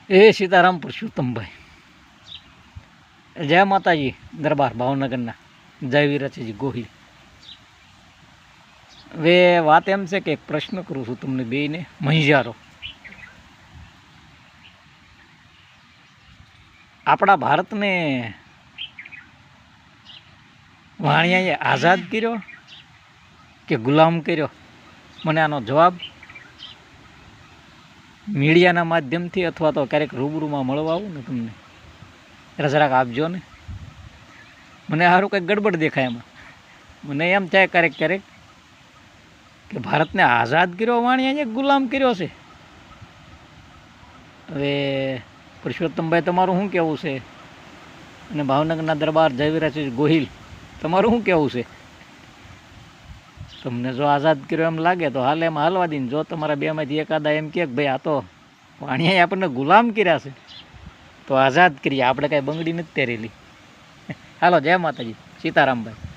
એ સીતારામ પુરુષોત્તમભાઈ, જય માતાજી. દરબાર ભાવનગરના જય વીરાજી ગોહિલ. હવે વાત એમ છે કે એક પ્રશ્ન કરું છું તમને બેયને, મહિજારો. આપણા ભારતને વાણિયાએ આઝાદ કર્યો કે ગુલામ કર્યો? મને આનો જવાબ મીડિયાના માધ્યમથી અથવા તો ક્યારેક રૂબરૂમાં મળવા આવું ને તમને જરાક આપજો ને. મને સારું કંઈક ગડબડ દેખાય એમાં. મને એમ થાય ક્યારેક ક્યારેક કે ભારતને આઝાદ કર્યો વાણિયાએ ગુલામ કર્યો છે. હવે પુરુષોત્તમભાઈ તમારું શું કહેવું છે? અને ભાવનગરના દરબાર જયવીરાજ ગોહિલ તમારું શું કહેવું છે? તમને જો આઝાદ કર્યો એમ લાગે તો હાલ એમાં હાલવા દઈને. જો તમારા બેમાંથી એકાદા એમ કહે કે ભાઈ આ તો વાણિયાએ આપણને ગુલામ કર્યા છે તો આઝાદ કરીએ, આપણે કાંઈ બંગડી નથી પહેરેલી. હાલો, જય માતાજી. સીતારામભાઈ.